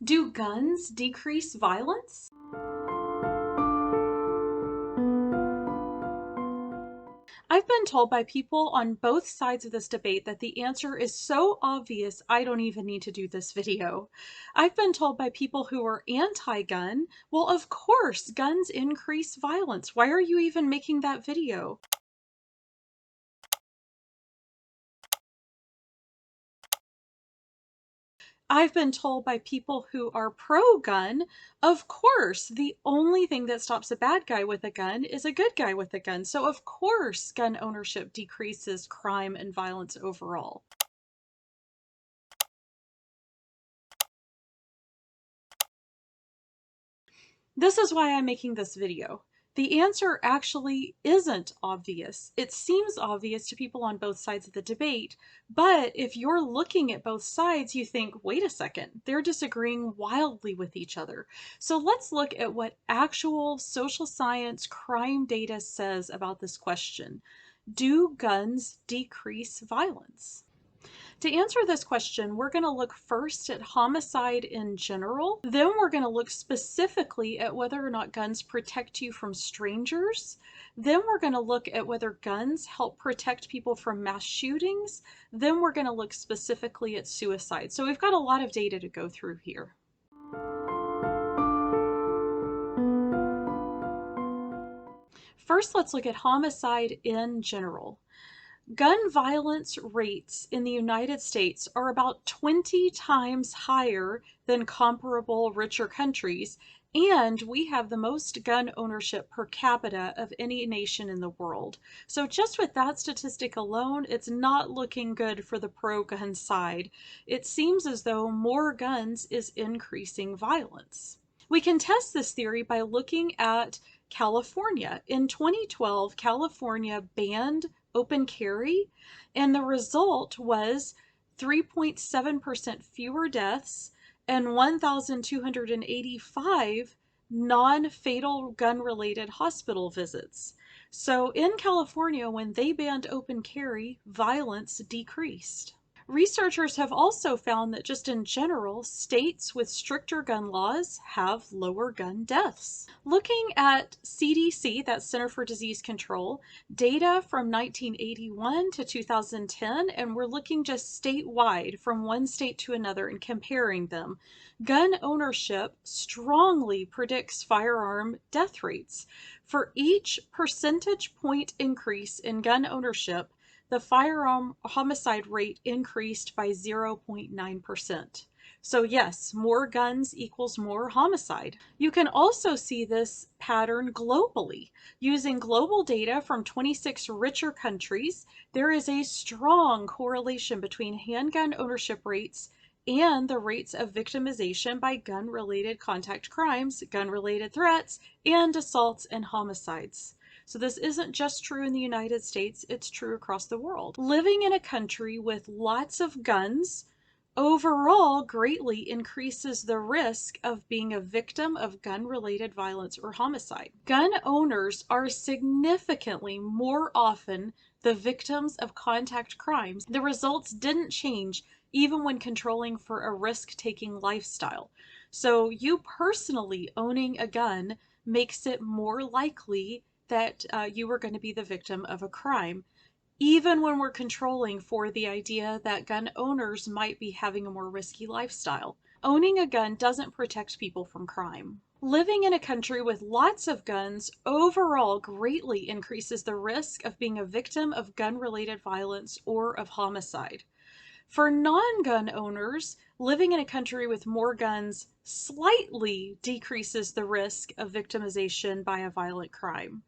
Do guns decrease violence? I've been told by people on both sides of this debate that the answer is so obvious I don't even need to do this video. I've been told by people who are anti-gun, well, of course, guns increase violence. Why are you even making that video? I've been told by people who are pro-gun, of course, the only thing that stops a bad guy with a gun is a good guy with a gun. So of course, gun ownership decreases crime and violence overall. This is why I'm making this video. The answer actually isn't obvious. It seems obvious to people on both sides of the debate, but if you're looking at both sides, you think, wait a second, they're disagreeing wildly with each other. So let's look at what actual social science crime data says about this question. Do guns decrease violence? To answer this question, we're going to look first at homicide in general. Then we're going to look specifically at whether or not guns protect you from strangers. Then we're going to look at whether guns help protect people from mass shootings. Then we're going to look specifically at suicide. So we've got a lot of data to go through here. First, let's look at homicide in general. Gun violence rates in the United States are about 20 times higher than comparable richer countries, and we have the most gun ownership per capita of any nation in the world. So just with that statistic alone, it's not looking good for the pro-gun side. It seems as though more guns is increasing violence. We can test this theory by looking at California. In 2012, California banned open carry, and the result was 3.7% fewer deaths and 1,285 non-fatal gun-related hospital visits. So in California, when they banned open carry, violence decreased. Researchers have also found that just in general, states with stricter gun laws have lower gun deaths. Looking at CDC, that's Center for Disease Control, data from 1981 to 2010, and we're looking just statewide from one state to another and comparing them. Gun ownership strongly predicts firearm death rates. For each percentage point increase in gun ownership, the firearm homicide rate increased by 0.9%. So yes, more guns equals more homicide. You can also see this pattern globally. Using global data from 26 richer countries, there is a strong correlation between handgun ownership rates and the rates of victimization by gun-related contact crimes, gun-related threats, and assaults and homicides. So this isn't just true in the United States, it's true across the world. Living in a country with lots of guns overall greatly increases the risk of being a victim of gun-related violence or homicide. Gun owners are significantly more often the victims of contact crimes. The results didn't change even when controlling for a risk-taking lifestyle. So you personally owning a gun makes it more likely that you are going to be the victim of a crime, even when we're controlling for the idea that gun owners might be having a more risky lifestyle. Owning a gun doesn't protect people from crime. Living in a country with lots of guns overall greatly increases the risk of being a victim of gun-related violence or of homicide. For non-gun owners, living in a country with more guns slightly decreases the risk of victimization by a violent crime.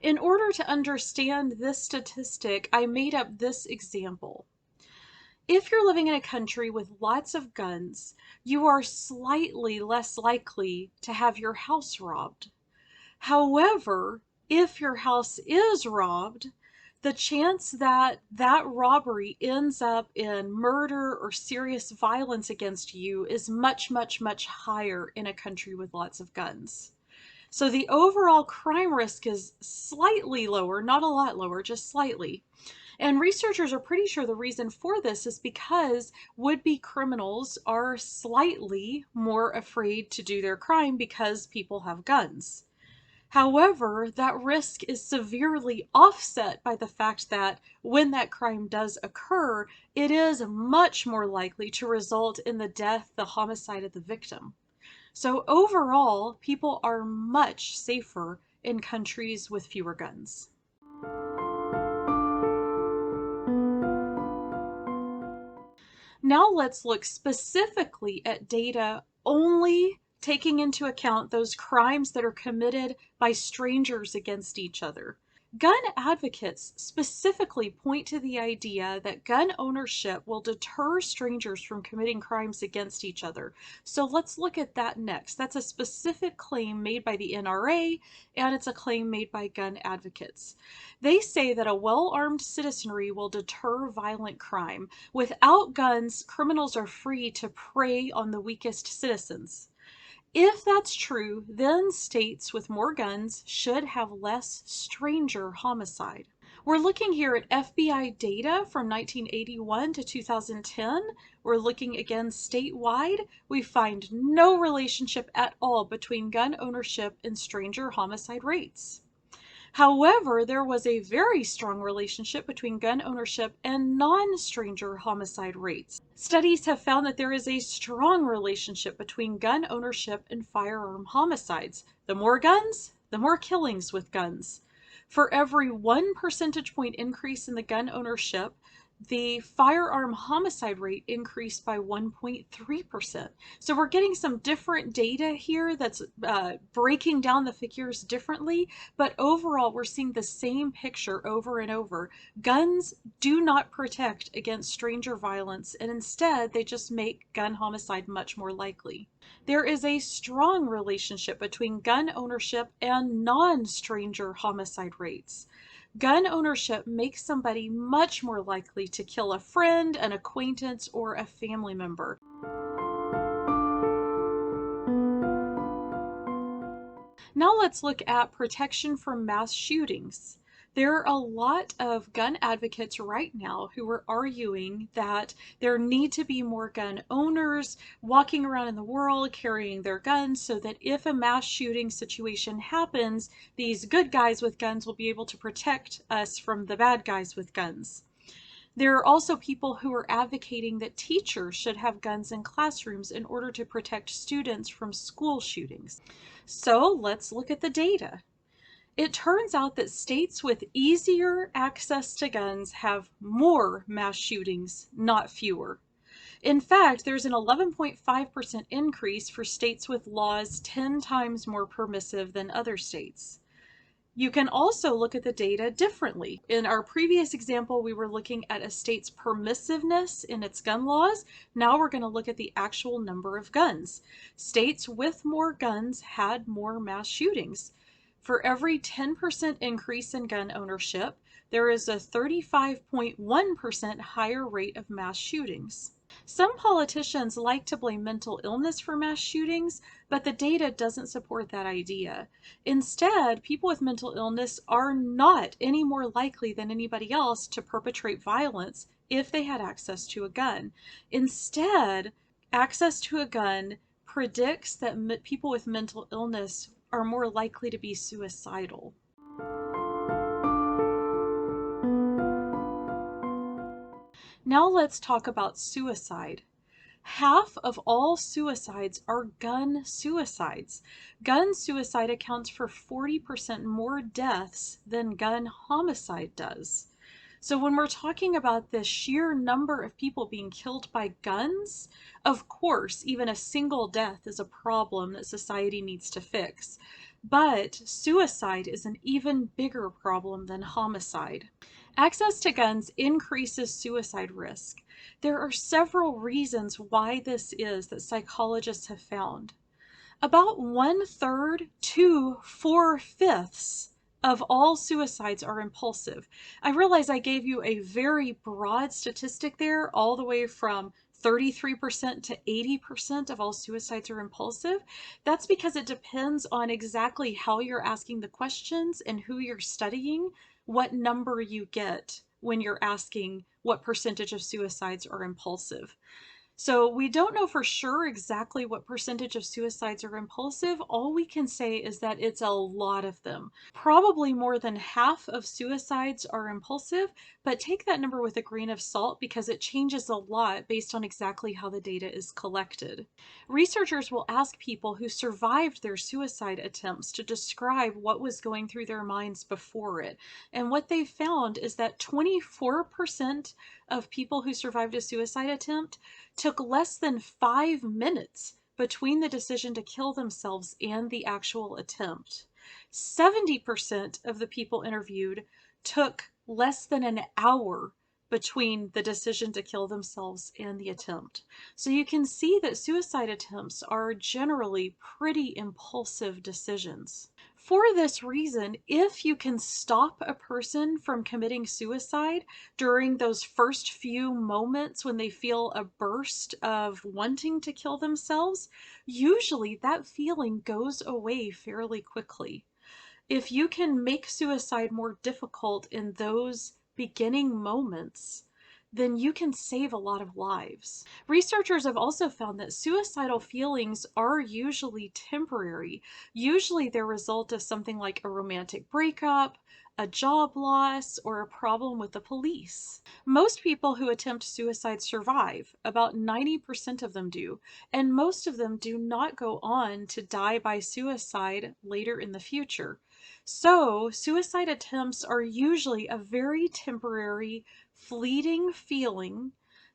In order to understand this statistic, I made up this example. If you're living in a country with lots of guns, you are slightly less likely to have your house robbed. However, if your house is robbed, the chance that that robbery ends up in murder or serious violence against you is much, much, much higher in a country with lots of guns. So the overall crime risk is slightly lower, not a lot lower, just slightly. And researchers are pretty sure the reason for this is because would-be criminals are slightly more afraid to do their crime because people have guns. However, that risk is severely offset by the fact that when that crime does occur, it is much more likely to result in the death, the homicide of the victim. So overall, people are much safer in countries with fewer guns. Now let's look specifically at data only taking into account those crimes that are committed by strangers against each other. Gun advocates specifically point to the idea that gun ownership will deter strangers from committing crimes against each other. So let's look at that next. That's a specific claim made by the NRA, and it's a claim made by gun advocates. They say that a well-armed citizenry will deter violent crime. Without guns, criminals are free to prey on the weakest citizens. If that's true, then states with more guns should have less stranger homicide. We're looking here at FBI data from 1981 to 2010. We're looking again statewide. We find no relationship at all between gun ownership and stranger homicide rates. However, there was a very strong relationship between gun ownership and non-stranger homicide rates. Studies have found that there is a strong relationship between gun ownership and firearm homicides. The more guns, the more killings with guns. For every 1 percentage point increase in the gun ownership, the firearm homicide rate increased by 1.3%. So we're getting some different data here that's breaking down the figures differently, but overall we're seeing the same picture over and over. Guns do not protect against stranger violence, and instead they just make gun homicide much more likely. There is a strong relationship between gun ownership and non-stranger homicide rates. Gun ownership makes somebody much more likely to kill a friend, an acquaintance, or a family member. Now let's look at protection from mass shootings. There are a lot of gun advocates right now who are arguing that there need to be more gun owners walking around in the world carrying their guns so that if a mass shooting situation happens, these good guys with guns will be able to protect us from the bad guys with guns. There are also people who are advocating that teachers should have guns in classrooms in order to protect students from school shootings. So let's look at the data. It turns out that states with easier access to guns have more mass shootings, not fewer. In fact, there's an 11.5% increase for states with laws 10 times more permissive than other states. You can also look at the data differently. In our previous example, we were looking at a state's permissiveness in its gun laws. Now we're going to look at the actual number of guns. States with more guns had more mass shootings. For every 10% increase in gun ownership, there is a 35.1% higher rate of mass shootings. Some politicians like to blame mental illness for mass shootings, but the data doesn't support that idea. Instead, people with mental illness are not any more likely than anybody else to perpetrate violence if they had access to a gun. Instead, access to a gun predicts that people with mental illness are more likely to be suicidal. Now let's talk about suicide. Half of all suicides are gun suicides. Gun suicide accounts for 40% more deaths than gun homicide does. So when we're talking about the sheer number of people being killed by guns, of course, even a single death is a problem that society needs to fix. But suicide is an even bigger problem than homicide. Access to guns increases suicide risk. There are several reasons why this is that psychologists have found. About 1/3 to 4/5 of all suicides are impulsive. I realize I gave you a very broad statistic there, all the way from 33% to 80% of all suicides are impulsive. That's because it depends on exactly how you're asking the questions and who you're studying, what number you get when you're asking what percentage of suicides are impulsive. So we don't know for sure exactly what percentage of suicides are impulsive. All we can say is that it's a lot of them. Probably more than half of suicides are impulsive, but take that number with a grain of salt because it changes a lot based on exactly how the data is collected. Researchers will ask people who survived their suicide attempts to describe what was going through their minds before it. And what they found is that 24% of people who survived a suicide attempt took less than 5 minutes between the decision to kill themselves and the actual attempt. 70% of the people interviewed took less than an hour between the decision to kill themselves and the attempt. So you can see that suicide attempts are generally pretty impulsive decisions. For this reason, if you can stop a person from committing suicide during those first few moments when they feel a burst of wanting to kill themselves, usually that feeling goes away fairly quickly. If you can make suicide more difficult in those beginning moments, then you can save a lot of lives. Researchers have also found that suicidal feelings are usually temporary. Usually they're a result of something like a romantic breakup, a job loss, or a problem with the police. Most people who attempt suicide survive, about 90% of them do, and most of them do not go on to die by suicide later in the future. So, suicide attempts are usually a very temporary, fleeting feeling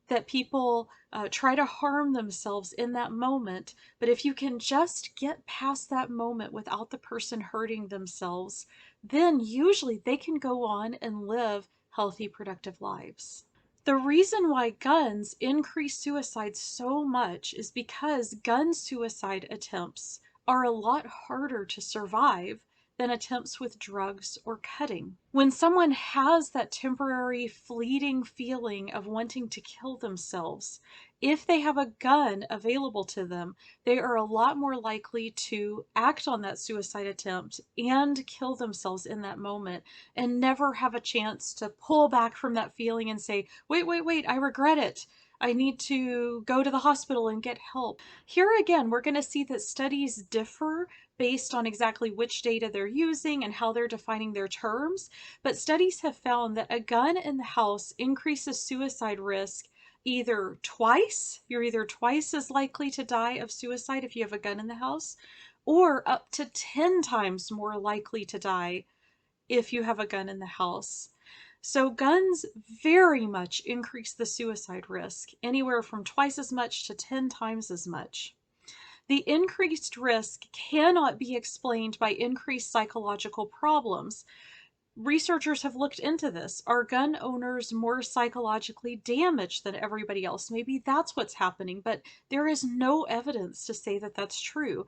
that people try to harm themselves in that moment. But if you can just get past that moment without the person hurting themselves, then usually they can go on and live healthy, productive lives. The reason why guns increase suicide so much is because gun suicide attempts are a lot harder to survive than attempts with drugs or cutting. When someone has that temporary fleeting feeling of wanting to kill themselves, if they have a gun available to them, they are a lot more likely to act on that suicide attempt and kill themselves in that moment and never have a chance to pull back from that feeling and say, wait, I regret it. I need to go to the hospital and get help. Here again, we're going to see that studies differ based on exactly which data they're using and how they're defining their terms. But studies have found that a gun in the house increases suicide risk either twice, you're either twice as likely to die of suicide if you have a gun in the house, or up to 10 times more likely to die if you have a gun in the house. So guns very much increase the suicide risk, anywhere from twice as much to 10 times as much. The increased risk cannot be explained by increased psychological problems. Researchers have looked into this. Are gun owners more psychologically damaged than everybody else? Maybe that's what's happening, but there is no evidence to say that that's true.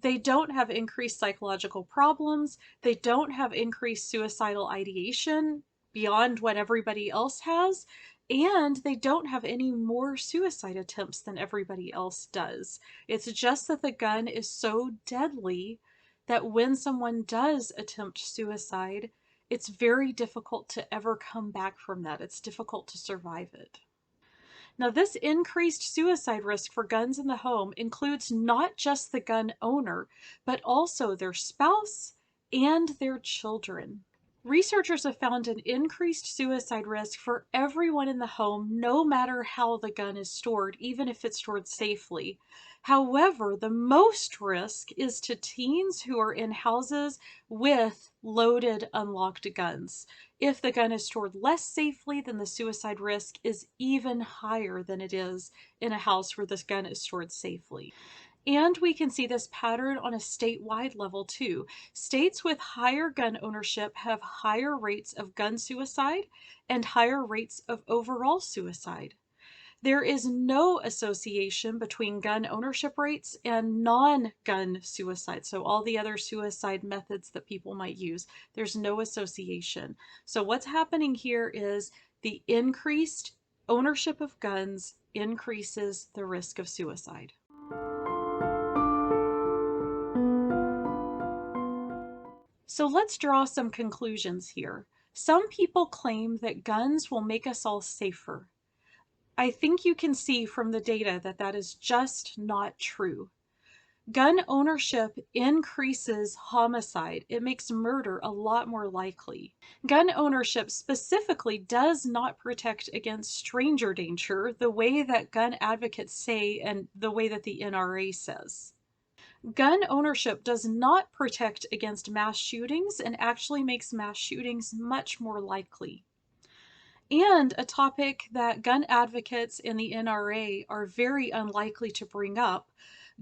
They don't have increased psychological problems. They don't have increased suicidal ideation beyond what everybody else has. And they don't have any more suicide attempts than everybody else does. It's just that the gun is so deadly that when someone does attempt suicide, it's very difficult to ever come back from that. It's difficult to survive it. Now, this increased suicide risk for guns in the home includes not just the gun owner, but also their spouse and their children. Researchers have found an increased suicide risk for everyone in the home, no matter how the gun is stored, even if it's stored safely. However, the most risk is to teens who are in houses with loaded, unlocked guns. If the gun is stored less safely, then the suicide risk is even higher than it is in a house where this gun is stored safely. And we can see this pattern on a statewide level too. States with higher gun ownership have higher rates of gun suicide and higher rates of overall suicide. There is no association between gun ownership rates and non-gun suicide. So all the other suicide methods that people might use, there's no association. So what's happening here is the increased ownership of guns increases the risk of suicide. So let's draw some conclusions here. Some people claim that guns will make us all safer. I think you can see from the data that that is just not true. Gun ownership increases homicide. It makes murder a lot more likely. Gun ownership specifically does not protect against stranger danger the way that gun advocates say and the way that the NRA says. Gun ownership does not protect against mass shootings and actually makes mass shootings much more likely. And a topic that gun advocates in the NRA are very unlikely to bring up,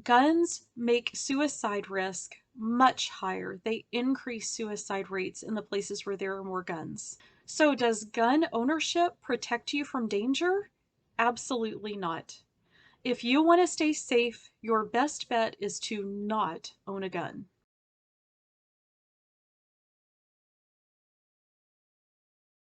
guns make suicide risk much higher. They increase suicide rates in the places where there are more guns. So, does gun ownership protect you from danger? Absolutely not. If you want to stay safe, your best bet is to not own a gun.